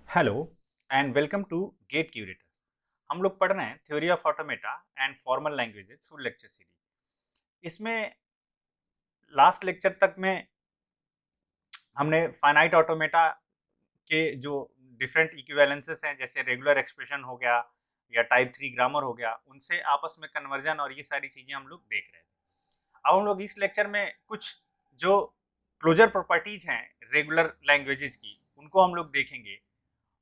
Hello and welcome to GATE Curators. हम लोग पढ़ रहे हैं theory of automata and formal languages full lecture series. इसमें लास्ट लेक्चर तक में हमने फाइनाइट ऑटोमेटा के जो डिफरेंट इक्विवेलेंसेस हैं, जैसे रेगुलर एक्सप्रेशन हो गया या टाइप 3 ग्रामर हो गया, उनसे आपस में कन्वर्जन और ये सारी चीज़ें हम लोग देख रहे थे। अब हम लोग इस लेक्चर में कुछ जो क्लोजर प्रॉपर्टीज हैं रेगुलर लैंग्वेजेस की, उनको हम लोग देखेंगे।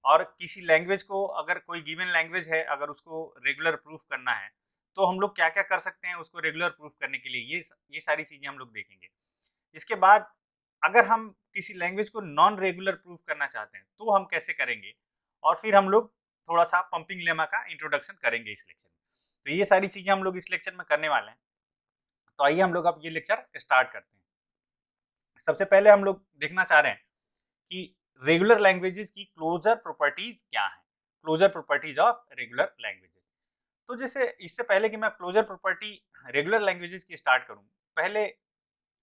और किसी लैंग्वेज को, अगर कोई गिवन लैंग्वेज है, अगर उसको रेगुलर प्रूफ करना है तो हम लोग क्या क्या कर सकते हैं उसको रेगुलर प्रूफ करने के लिए, ये सारी चीज़ें हम लोग देखेंगे। इसके बाद अगर हम किसी लैंग्वेज को नॉन रेगुलर प्रूफ करना चाहते हैं तो हम कैसे करेंगे, और फिर हम लोग थोड़ा सा पंपिंग लेमा का इंट्रोडक्शन करेंगे इस लेक्चर में। तो ये सारी चीज़ें हम लोग इस लेक्चर में करने वाले हैं। तो आइए हम लोग अब ये लेक्चर स्टार्ट करते हैं। सबसे पहले हम लोग देखना चाह रहे हैं कि रेगुलर लैंग्वेजेस की क्लोजर प्रॉपर्टीज क्या है, closure properties of regular languages. तो जैसे इससे पहले कि मैं क्लोजर प्रॉपर्टी रेगुलर लैंग्वेजेस की स्टार्ट करूं, पहले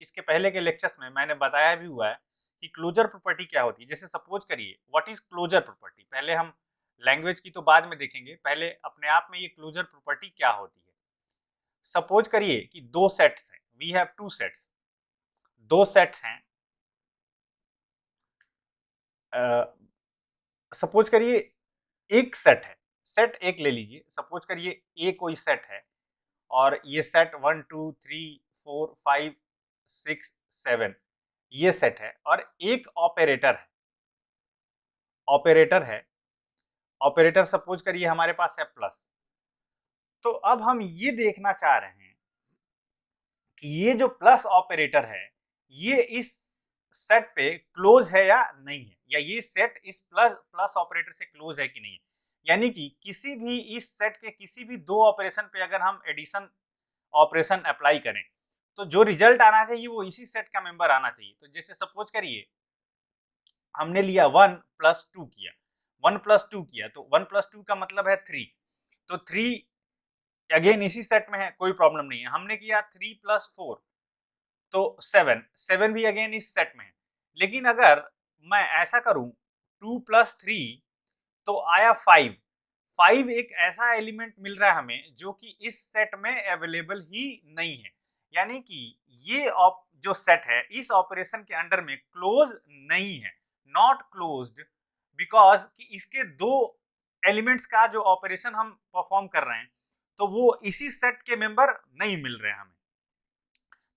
इसके पहले के लेक्चर्स में मैंने बताया भी हुआ है कि क्लोजर प्रॉपर्टी क्या होती है। जैसे सपोज करिए, व्हाट इज क्लोजर प्रॉपर्टी। पहले हम लैंग्वेज की तो बाद में देखेंगे, पहले अपने आप में ये क्लोजर प्रॉपर्टी क्या होती है। सपोज करिए कि दो सेट्स हैं, वी हैव टू सेट्स, दो सेट्स हैं। सपोज करिए एक सेट है, सेट एक ले लीजिए, सपोज करिए ए कोई सेट है और ये सेट 1 2 3 4 5 6 7 ये सेट है, और एक ऑपरेटर है, ऑपरेटर है, ऑपरेटर सपोज करिए हमारे पास है प्लस। तो अब हम ये देखना चाह रहे हैं कि ये जो प्लस ऑपरेटर है ये इस सेट पे क्लोज है या नहीं है, या ये सेट इस प्लस प्लस ऑपरेटर से क्लोज है कि नहीं है। यानी कि किसी भी इस सेट के किसी भी दो ऑपरेशन पे अगर हम एडिशन ऑपरेशन अप्लाई करें तो जो रिजल्ट आना चाहिए वो इसी सेट का मेंबर आना चाहिए। तो जैसे सपोज करिए हमने लिया 1 + 2 किया, 1 + 2 किया, तो 1 + 2 का मतलब है 3। तो 3 अगेन इसी सेट में है, कोई प्रॉब्लम नहीं है। हमने किया 3 + 4 तो 7, 7 भी अगेन इस सेट में है। लेकिन अगर मैं ऐसा करूं 2 + 3 तो आया 5। 5 एक ऐसा एलिमेंट मिल रहा है हमें जो कि इस सेट में अवेलेबल ही नहीं है। यानी कि ये जो सेट है इस ऑपरेशन के अंडर में क्लोज नहीं है, नॉट क्लोज्ड, बिकॉज कि इसके दो एलिमेंट्स का जो ऑपरेशन हम परफॉर्म कर रहे हैं तो वो इसी सेट के मेंबर नहीं मिल रहे हैं हमें।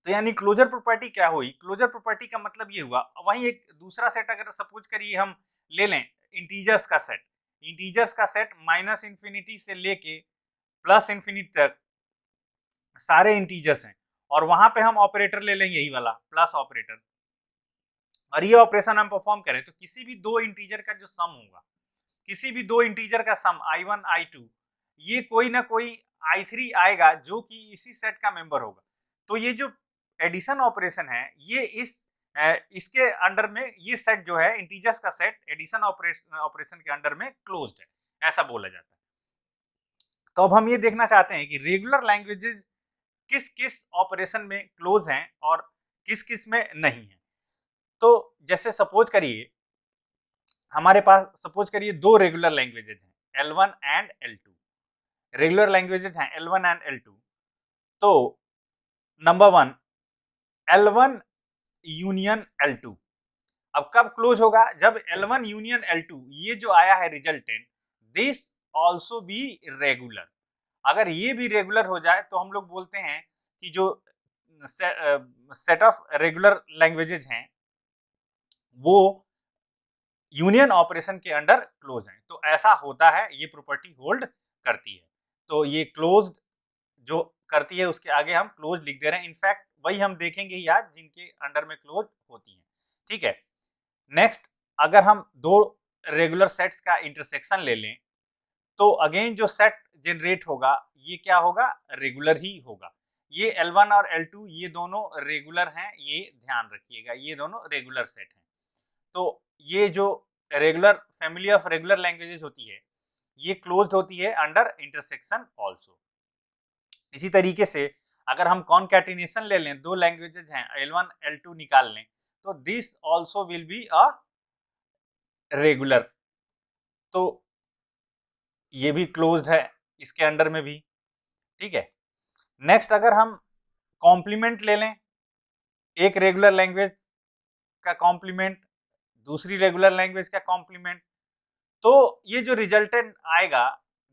तो यानी क्लोजर प्रॉपर्टी क्या हुई, क्लोजर प्रॉपर्टी का मतलब ये हुआ। वहीं एक दूसरा सेट अगर सपोज करिए हम ले लें इंटीजर्स का सेट, इंटीजर्स का सेट -∞ से लेके +∞ तक सारे इंटीजर्स हैं, और वहां पे हम ऑपरेटर ले लेंगे यही वाला प्लस ऑपरेटर, और ये ऑपरेशन हम परफॉर्म करें तो किसी भी दो इंटीजर का जो सम होगा, किसी भी दो इंटीजर का सम I1 I2, ये कोई ना कोई I3 आएगा जो कि इसी सेट का मेंबर होगा। तो ये जो एडिशन ऑपरेशन है ये इसके अंडर में, ये सेट जो है इंटीजर्स का सेट एडिशन ऑपरेशन के अंडर में क्लोज्ड है, ऐसा बोला जाता है। तो अब हम ये देखना चाहते हैं कि रेगुलर लैंग्वेजेस किस किस ऑपरेशन में क्लोज हैं और किस किस में नहीं है। तो जैसे सपोज करिए हमारे पास, सपोज करिए दो रेगुलर लैंग्वेजेज हैं L1 and L2, regular languages हैं L1 एंड L2। तो नंबर 1 L1 यूनियन L2, अब कब क्लोज होगा, जब L1 यूनियन L2 ये जो आया है resultant, this also be regular. अगर ये भी रेगुलर हो जाए तो हम लोग बोलते हैं कि जो सेट ऑफ रेगुलर लैंग्वेजेज हैं वो यूनियन ऑपरेशन के अंडर क्लोज है। तो ऐसा होता है, ये प्रॉपर्टी होल्ड करती है। तो ये क्लोज्ड जो करती है उसके आगे हम क्लोज लिख दे रहे हैं। इनफैक्ट वही हम देखेंगे ही आज जिनके अंडर में क्लोज होती है। ठीक है, नेक्स्ट अगर हम दो रेगुलर सेट्स का इंटरसेक्शन ले लें तो अगेन जो सेट जनरेट होगा ये क्या होगा, रेगुलर ही होगा। ये L1 और L2 ये दोनों रेगुलर हैं, ये ध्यान रखिएगा, ये दोनों रेगुलर सेट हैं। तो ये जो regular family of regular languages होती है ये क्लोज्ड होती है अंडर इंटरसेक्शन ऑल्सो। इसी तरीके से अगर हम कॉनकैटिनेशन ले लें, दो लैंग्वेजेस हैं L1 L2 निकाल लें, तो this also will be a regular तो ये भी क्लोज्ड है, इसके अंडर में भी, ठीक है। नेक्स्ट अगर हम कॉम्प्लीमेंट ले लें, एक रेगुलर लैंग्वेज का कॉम्प्लीमेंट, दूसरी रेगुलर लैंग्वेज का कॉम्प्लीमेंट, तो ये जो रिजल्टेंट आएगा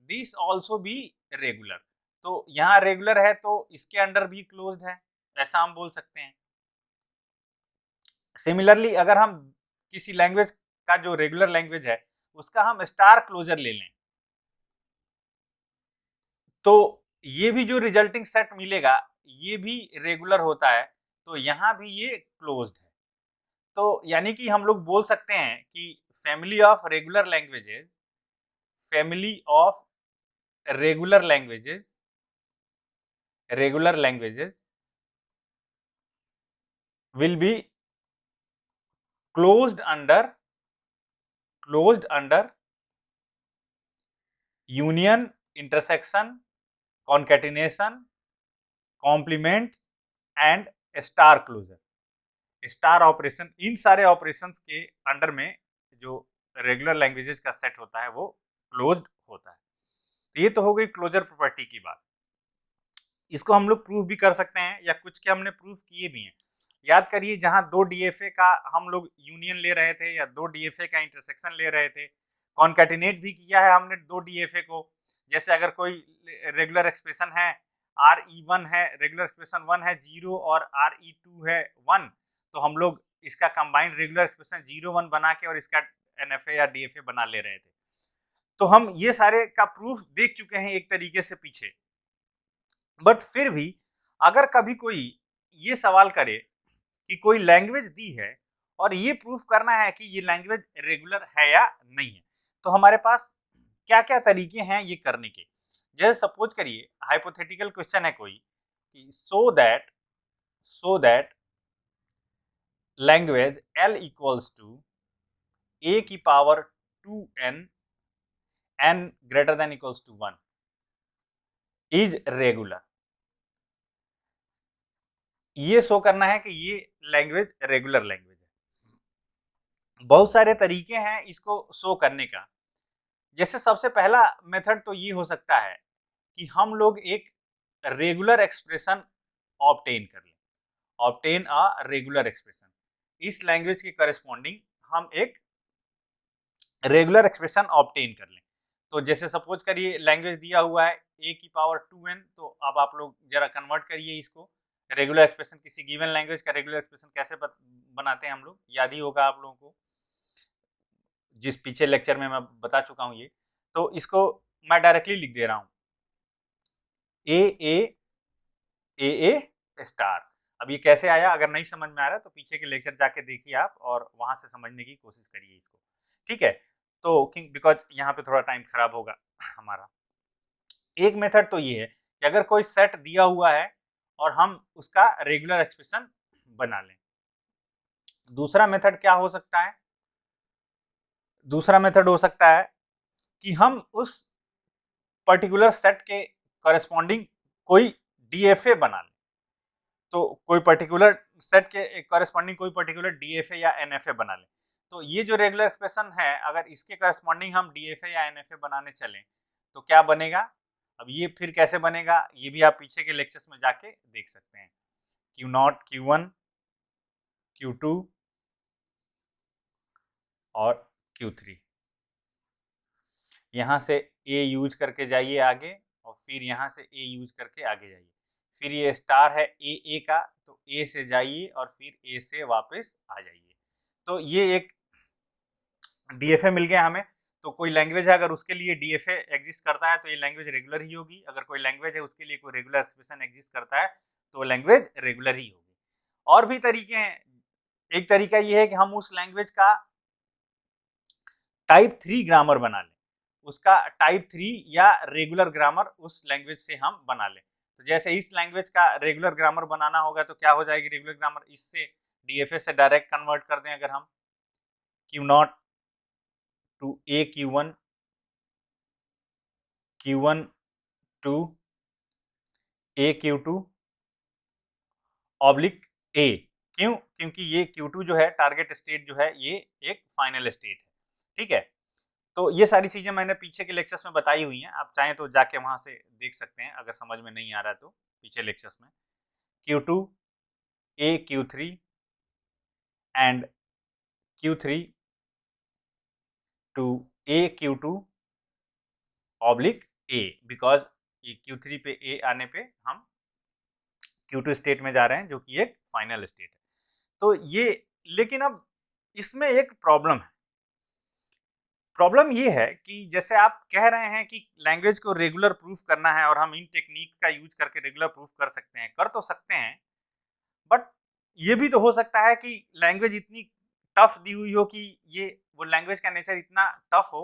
दिस ऑल्सो बी रेगुलर। तो यहाँ रेगुलर है तो इसके अंडर भी क्लोज्ड है, ऐसा हम बोल सकते हैं। सिमिलरली अगर हम किसी लैंग्वेज का जो रेगुलर लैंग्वेज है उसका हम स्टार क्लोजर ले लें, तो ये भी जो रिजल्टिंग सेट मिलेगा ये भी रेगुलर होता है, तो यहां भी ये क्लोज्ड है। तो यानी कि हम लोग बोल सकते हैं कि family of regular languages, family of regular languages, regular languages will be closed under union, intersection, concatenation, complement and star closure. Star operation, इन सारे ऑपरेशंस के अंडर में जो रेगुलर लैंग्वेजेस का सेट होता है वो क्लोज्ड होता है। तो ये तो हो गई क्लोजर प्रॉपर्टी की बात। इसको हम लोग प्रूव भी कर सकते हैं या कुछ के हमने प्रूव किए भी हैं। याद करिए जहां दो डीएफए का हम लोग यूनियन ले रहे थे या दो डीएफए का इंटरसेक्शन ले रहे थे, कॉन्कैटिनेट भी किया है हमने दो डीएफए को। जैसे अगर कोई रेगुलर एक्सप्रेशन है RE1 है, रेगुलर एक्सप्रेशन 1 है 0 और RE2 है 1, तो हम लोग इसका कंबाइंड रेगुलर एक्सप्रेशन 0-1 बना के और इसका एनएफए या डीएफए बना ले रहे थे। तो हम ये सारे का प्रूफ देख चुके हैं एक तरीके से पीछे। बट फिर भी अगर कभी कोई ये सवाल करे कि कोई लैंग्वेज दी है और ये प्रूफ करना है कि ये लैंग्वेज रेगुलर है या नहीं है, तो हमारे पास क्या क्या तरीके हैं ये करने के। जैसे सपोज करिए हाइपोथेटिकल क्वेश्चन है कोई कि so that language L equals to a की power 2n n greater than equals to 1 is regular. ये शो करना है कि ये लैंग्वेज रेगुलर लैंग्वेज है। बहुत सारे तरीके हैं इसको शो करने का। जैसे सबसे पहला मेथड तो ये हो सकता है कि हम लोग एक रेगुलर एक्सप्रेशन ऑब्टेन कर लें, ऑब्टेन अ रेगुलर एक्सप्रेशन। इस लैंग्वेज के करस्पॉन्डिंग हम एक रेगुलर एक्सप्रेशन ऑब्टेन कर लें। तो जैसे सपोज करिए लैंग्वेज दिया हुआ है a की पावर 2n, तो अब आप लोग जरा कन्वर्ट करिए इसको रेगुलर एक्सप्रेशन। किसी गिवन लैंग्वेज का रेगुलर एक्सप्रेशन कैसे बनाते हैं हम लोग, याद ही होगा आप लोगों को, जिस पीछे लेक्चर में मैं बता चुका हूँ ये। तो इसको मैं डायरेक्टली लिख दे रहा हूँ ए स्टार। अब ये कैसे आया, अगर नहीं समझ में आ रहा तो पीछे के लेक्चर जाके देखिए आप और वहां से समझने की कोशिश करिए इसको, ठीक है। तो बिकॉज यहाँ पे थोड़ा टाइम खराब होगा हमारा। एक मेथड तो ये है कि अगर कोई सेट दिया हुआ है और हम उसका रेगुलर एक्सप्रेशन बना लें। दूसरा मेथड क्या हो सकता है, दूसरा मेथड हो सकता है कि हम उस पर्टिकुलर सेट के कॉरेस्पॉन्डिंग कोई डीएफए बना लें। तो कोई पर्टिकुलर सेट के कॉरेस्पॉन्डिंग कोई पर्टिकुलर डीएफए या एनएफए बना लें। तो ये जो रेगुलर एक्सप्रेशन है अगर इसके कॉरेस्पॉन्डिंग हम डीएफए या एनएफए बनाने चलें तो क्या बनेगा। अब ये फिर कैसे बनेगा ये भी आप पीछे के लेक्चर्स में जाके देख सकते हैं। Q0, Q1, Q2 और Q3, यहाँ से A यूज करके जाइए आगे और फिर यहाँ से A यूज करके आगे जाइए। फिर ये स्टार है ए का, तो A से जाइए और फिर A से वापस आ जाइए। तो ये एक डीएफए मिल गया हमें। तो कोई लैंग्वेज है अगर उसके लिए डीएफए एग्जिस्ट करता है तो ये लैंग्वेज रेगुलर ही होगी। अगर कोई लैंग्वेज है उसके लिए कोई रेगुलर एक्सप्रेशन एग्जिस्ट करता है तो लैंग्वेज रेगुलर ही होगी। और भी तरीके हैं। एक तरीका ये है कि हम उस लैंग्वेज का टाइप 3 ग्रामर बना लें, उसका टाइप 3 या रेगुलर ग्रामर उस लैंग्वेज से हम बना लें। तो जैसे इस लैंग्वेज का रेगुलर ग्रामर बनाना होगा तो क्या हो जाएगी रेगुलर ग्रामर, इससे डीएफए से डायरेक्ट कन्वर्ट कर दें अगर हम Q0 to A Q1, Q1 to A Q2 oblique A। क्यों, क्योंकि ये Q2 जो है टारगेट स्टेट जो है ये एक फाइनल स्टेट है, ठीक है। तो ये सारी चीजें मैंने पीछे के लेक्चर्स में बताई हुई हैं, आप चाहें तो जाके वहां से देख सकते हैं अगर समझ में नहीं आ रहा है तो पीछे लेक्चर्स में। Q2 A Q3 and Q3 to A Q2 oblique A, because ये Q3 पे A आने पे हम Q2 स्टेट में जा रहे हैं जो कि एक फाइनल स्टेट है। तो ये, लेकिन अब इसमें एक प्रॉब्लम है। प्रॉब्लम ये है कि जैसे आप कह रहे हैं कि लैंग्वेज को रेगुलर प्रूफ करना है और हम इन टेक्निक का यूज करके रेगुलर प्रूफ कर सकते हैं, कर तो सकते हैं, बट ये भी तो हो सकता है कि लैंग्वेज इतनी टफ दी हुई हो कि ये वो लैंग्वेज का नेचर इतना टफ हो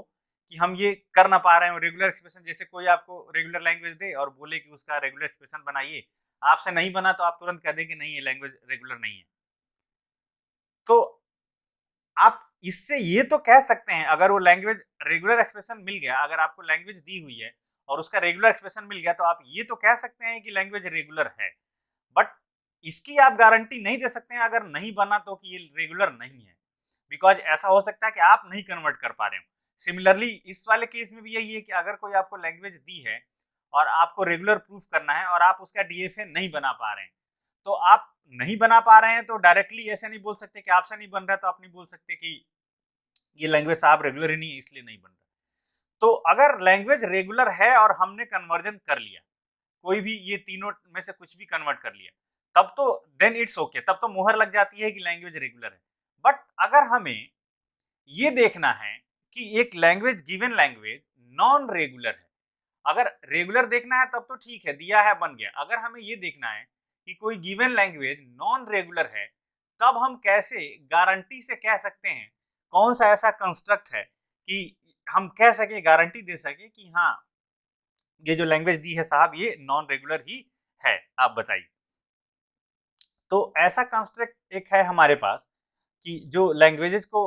कि हम ये कर ना पा रहे हो रेगुलर एक्सप्रेशन। जैसे कोई आपको रेगुलर लैंग्वेज दे और बोले कि उसका रेगुलर एक्सप्रेशन बनाइए, आपसे नहीं बना तो आप तुरंत कह दें कि नहीं, ये लैंग्वेज रेगुलर नहीं है। तो आप इससे ये तो कह सकते हैं, अगर वो लैंग्वेज रेगुलर एक्सप्रेशन मिल गया, अगर आपको लैंग्वेज दी हुई है और उसका रेगुलर एक्सप्रेशन मिल गया, तो आप ये तो कह सकते हैं कि लैंग्वेज रेगुलर है। बट इसकी आप गारंटी नहीं दे सकते हैं अगर नहीं बना तो कि ये रेगुलर नहीं है, बिकॉज ऐसा हो सकता है कि आप नहीं कन्वर्ट कर पा रहे हो। सिमिलरली इस वाले केस में भी यही है कि अगर कोई आपको लैंग्वेज दी है और आपको रेगुलर प्रूफ करना है और आप उसका डीएफए नहीं बना पा रहे हैं, तो आप नहीं बना पा रहे हैं तो डायरेक्टली ऐसे नहीं बोल सकते कि आपसे नहीं बन रहा है, तो आप नहीं बोल सकते कि ये लैंग्वेज साहब रेगुलर ही नहीं है इसलिए नहीं बन रहा। तो अगर लैंग्वेज रेगुलर है और हमने कन्वर्जन कर लिया, कोई भी ये तीनों में से कुछ भी कन्वर्ट कर लिया, तब तो देन इट्स ओके, तब तो मुहर लग जाती है कि लैंग्वेज रेगुलर है। बट अगर हमें ये देखना है कि एक language, given language non regular है, अगर रेगुलर देखना है तब तो ठीक है, दिया है बन गया। अगर हमें ये देखना है कि कोई गिवन लैंग्वेज नॉन रेगुलर है, तब हम कैसे गारंटी से कह सकते हैं, कौन सा ऐसा कंस्ट्रक्ट है कि हम कह सके, गारंटी दे सके कि हाँ ये जो लैंग्वेज दी है साहब ये नॉन रेगुलर ही है, आप बताइए। तो ऐसा कंस्ट्रक्ट एक है हमारे पास कि जो लैंग्वेजेस को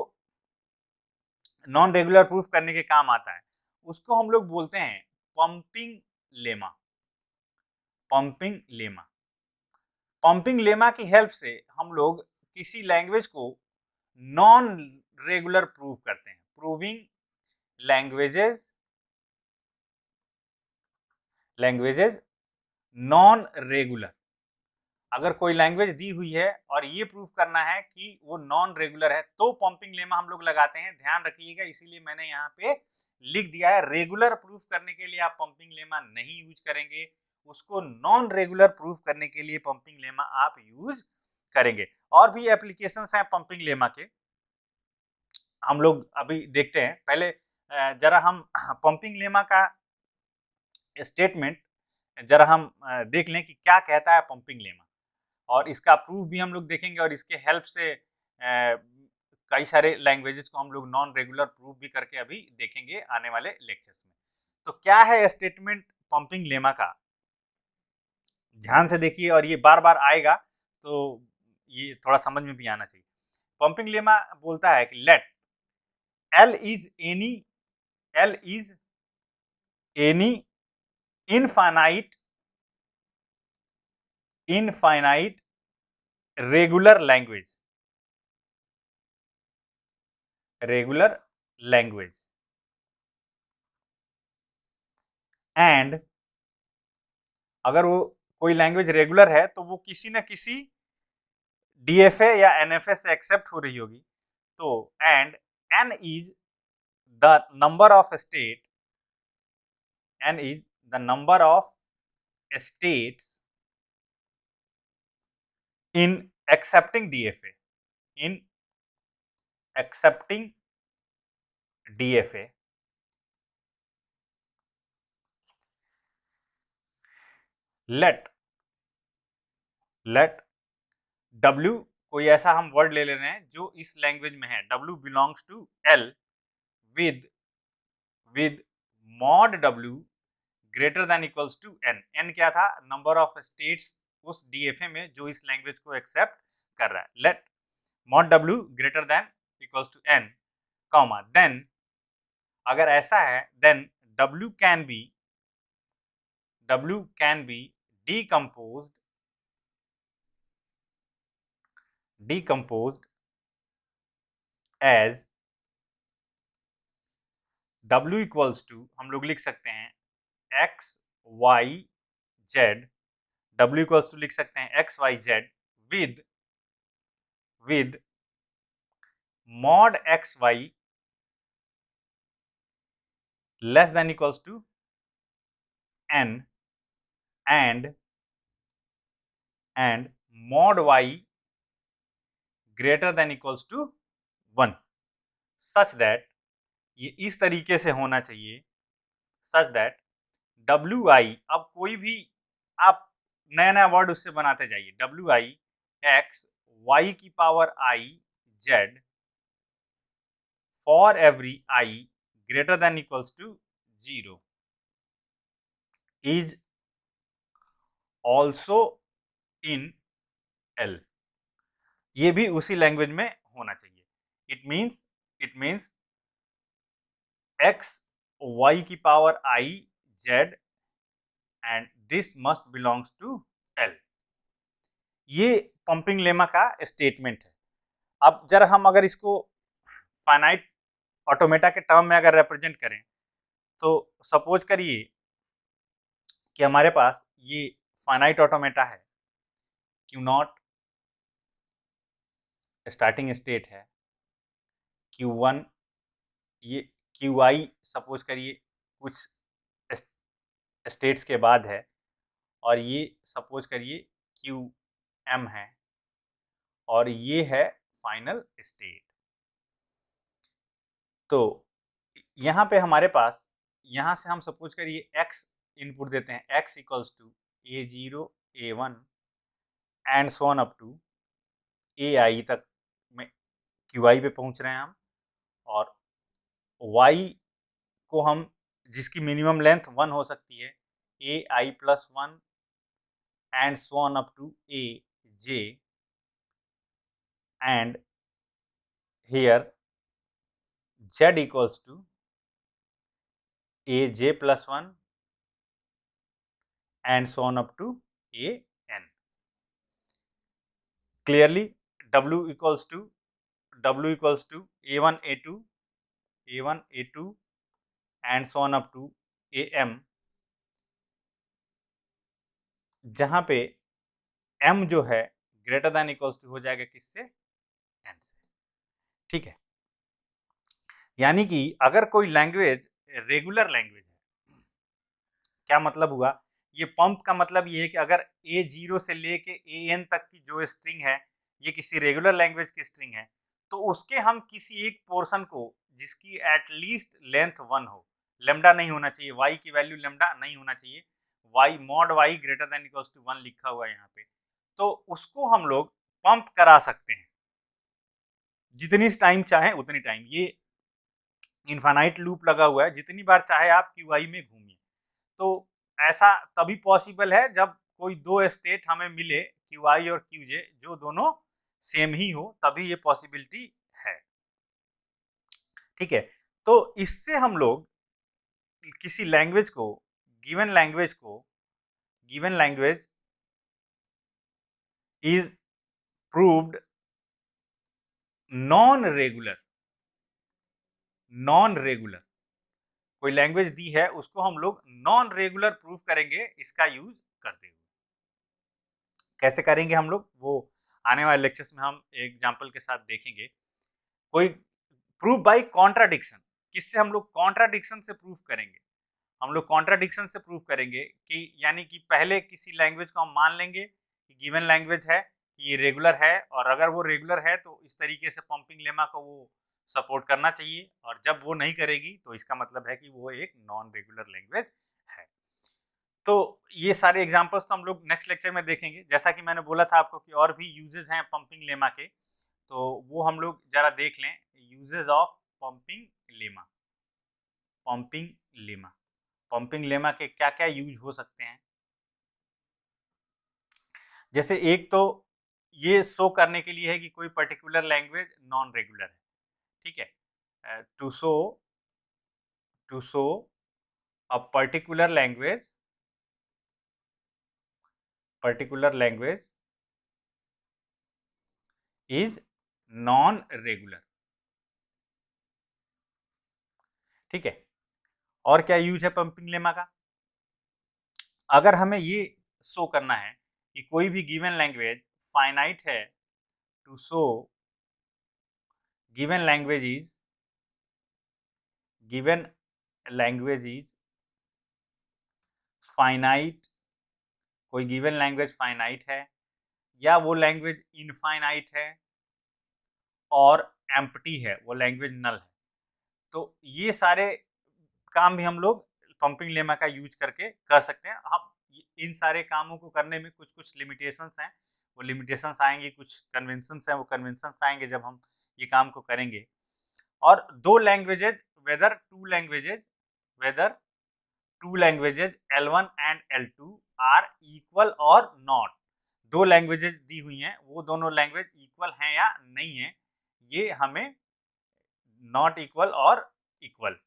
नॉन रेगुलर प्रूफ करने के काम आता है, उसको हम लोग बोलते हैं pumping lemma. Pumping lemma, pumping lemma की हेल्प से हम लोग किसी लैंग्वेज को नॉन रेगुलर प्रूव करते हैं। Proving languages non regular. अगर कोई लैंग्वेज दी हुई है और ये प्रूफ करना है कि वो नॉन रेगुलर है, तो पंपिंग लेमा हम लोग लगाते हैं। ध्यान रखिएगा, इसीलिए मैंने यहाँ पे लिख दिया है, रेगुलर प्रूफ करने के लिए आप पंपिंग लेमा नहीं यूज करेंगे, उसको नॉन रेगुलर प्रूफ करने के लिए पंपिंग लेमा आप यूज करेंगे। और भी एप्लीकेशंस हैं पंपिंग लेमा के, हम लोग अभी देखते हैं। पहले जरा हम पंपिंग लेमा का स्टेटमेंट जरा हम देख लें कि क्या कहता है पंपिंग लेमा, और इसका प्रूफ भी हम लोग देखेंगे, और इसके हेल्प से कई सारे लैंग्वेजेस को हम लोग नॉन रेगुलर प्रूफ भी करके अभी देखेंगे आने वाले लेक्चर्स में। तो क्या है स्टेटमेंट पंपिंग लेमा का, ध्यान से देखिए, और ये बार बार आएगा तो ये थोड़ा समझ में भी आना चाहिए। पंपिंग लेमा बोलता है कि let L is any infinite regular language and, अगर वो कोई लैंग्वेज रेगुलर है तो वो किसी न किसी डीएफए या एनएफए से एक्सेप्ट हो रही होगी। तो and N is the number of state, N is the number of states in accepting DFA, in accepting DFA. Let W, कोई ऐसा हम वर्ड ले ले रहे हैं जो इस लैंग्वेज में है, W belongs to L with mod W greater than equals to N। N क्या था, नंबर ऑफ स्टेट्स उस डीएफए में जो इस लैंग्वेज को एक्सेप्ट कर रहा है। Let mod W greater than equals to N, comma, then, अगर ऐसा है, then W can be decomposed as W equals to हम लोग लिख सकते हैं X Y Z, W equals to लिख सकते हैं X Y Z with mod X Y less than equals to n and mod y greater than equals to 1 such that ये इस तरीके से होना चाहिए such that wi, अब कोई भी आप नया नया वर्ड उससे बनाते जाइए, wi x y की power I z for every I greater than equals to 0 is also in L, ये भी उसी लैंग्वेज में होना चाहिए। इट मीन्स x y की power I z and this must belongs to L। ये pumping lemma का स्टेटमेंट है। अब जरा हम अगर इसको फाइनाइट ऑटोमेटा के टर्म में अगर रिप्रेजेंट करें तो सपोज करिए कि हमारे पास ये फाइनाइट ऑटोमेटा है, क्यू नॉट स्टार्टिंग स्टेट है, Q1 ये QI सपोज करिए कुछ स्टेट्स के बाद है और ये सपोज करिए QM है और ये है फाइनल स्टेट। तो यहाँ पे हमारे पास यहाँ से हम सपोज करिए x इनपुट देते हैं, x equals to A0 A1 and so on up to AI तक में QI पे पहुँच रहे हैं हम, और y को हम जिसकी मिनिमम लेंथ 1 हो सकती है AI plus 1 and so on up to AJ and here z equals to AJ plus 1 and so on up to AN. Clearly W equals to A1 A2 and so on up to AM, जहां पे M जो है greater than equals to हो जाएगा किससे, N से। ठीक है, यानी कि अगर कोई लैंग्वेज रेगुलर लैंग्वेज है, क्या मतलब हुआ, ये पंप का मतलब ये है कि अगर A0 से लेके AN तक की जो स्ट्रिंग है ये किसी रेगुलर लैंग्वेज की स्ट्रिंग है, तो उसके हम किसी एक पोर्शन को जिसकी एटलीस्ट लेंथ 1 हो, लेमडा नहीं होना चाहिए, y की वैल्यू लेमडा नहीं होना चाहिए, y mod y greater than equals to 1 लिखा हुआ है यहाँ पे, तो उसको हम लोग पंप करा सकते हैं जितनी टाइम चाहे उतनी टाइम। ये इनफाइनाइट लूप लगा हुआ है, जितनी बार चाहे आप QI में घूमिए। तो ऐसा तभी पॉसिबल है जब कोई दो स्टेट हमें मिले QI और QJ जो दोनों सेम ही हो, तभी ये पॉसिबिलिटी है। ठीक है, तो इससे हम लोग किसी लैंग्वेज को, given language is proved non regular, कोई लैंग्वेज दी है उसको हम लोग नॉन रेगुलर प्रूफ करेंगे इसका यूज करते हुए। कैसे करेंगे हम लोग, वो आने वाले लेक्चर्स में हम एग्जांपल के साथ देखेंगे। कोई प्रूफ बाय कॉन्ट्राडिक्शन, किससे हम लोग कॉन्ट्राडिक्शन से प्रूफ करेंगे, हम लोग कॉन्ट्राडिक्शन से प्रूफ करेंगे कि यानी कि पहले किसी लैंग्वेज को हम मान लेंगे कि गिवन लैंग्वेज है, कि ये रेगुलर है, और अगर वो रेगुलर है तो इस तरीके से पंपिंग लेमा को वो सपोर्ट करना चाहिए, और जब वो नहीं करेगी तो इसका मतलब है कि वो एक नॉन रेगुलर लैंग्वेज है। तो ये सारे एग्जांपल्स तो हम लोग नेक्स्ट लेक्चर में देखेंगे। जैसा कि मैंने बोला था आपको कि और भी यूजेस हैं पंपिंग लेमा के, तो वो हम लोग जरा देख लें, uses of pumping lemma. Pumping lemma के क्या क्या यूज हो सकते हैं, जैसे एक तो ये शो करने के लिए है कि कोई पर्टिकुलर लैंग्वेज नॉन रेगुलर है। ठीक है, to show a particular language is non regular. ठीक है, और क्या यूज है पंपिंग लेमा का? अगर हमें ये शो करना है कि कोई भी गिवन लैंग्वेज फाइनाइट है, to show given language is finite, कोई गिवन लैंग्वेज फाइनाइट है या वो लैंग्वेज इनफाइनाइट है और एम्प्टी है, वो लैंग्वेज नल है, तो ये सारे काम भी हम लोग पंपिंग लेमा का यूज करके कर सकते हैं। हम इन सारे कामों को करने में कुछ कुछ लिमिटेशंस हैं, वो लिमिटेशंस आएंगी, कुछ कन्वेंशंस हैं, वो कन्वेंशंस आएंगे जब हम ये काम को करेंगे। और दो languages, whether two languages L1 and L2 are equal और नॉट, दो लैंग्वेजेज दी हुई हैं, वो दोनों लैंग्वेज इक्वल हैं या नहीं है, ये हमें नॉट इक्वल और इक्वल,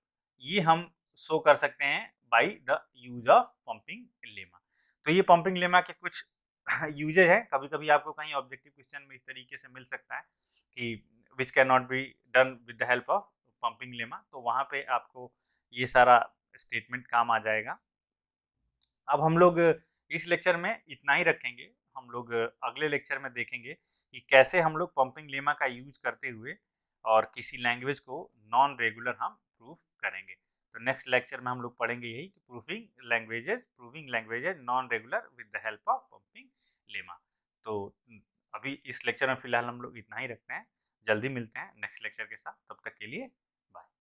ये हम शो कर सकते हैं by the use of pumping lemma. तो ये पंपिंग लेमा के कुछ यूजेज है। कभी कभी आपको कहीं ऑब्जेक्टिव क्वेश्चन में इस तरीके से मिल सकता है कि which can not be done with the help of pumping lemma, तो वहां पे आपको ये सारा स्टेटमेंट काम आ जाएगा। अब हम लोग इस लेक्चर में इतना ही रखेंगे, हम लोग अगले लेक्चर में देखेंगे कि कैसे हम लोग पंपिंग लेमा का यूज करते हुए और किसी लैंग्वेज को नॉन रेगुलर हम प्रूफ करेंगे। तो नेक्स्ट लेक्चर में हम लोग पढ़ेंगे यही कि proving languages non regular with the help of pumping lemma. तो अभी इस लेक्चर में फिलहाल हम लोग इतना ही रखते हैं, जल्दी मिलते हैं नेक्स्ट लेक्चर के साथ, तब तक के लिए बाय।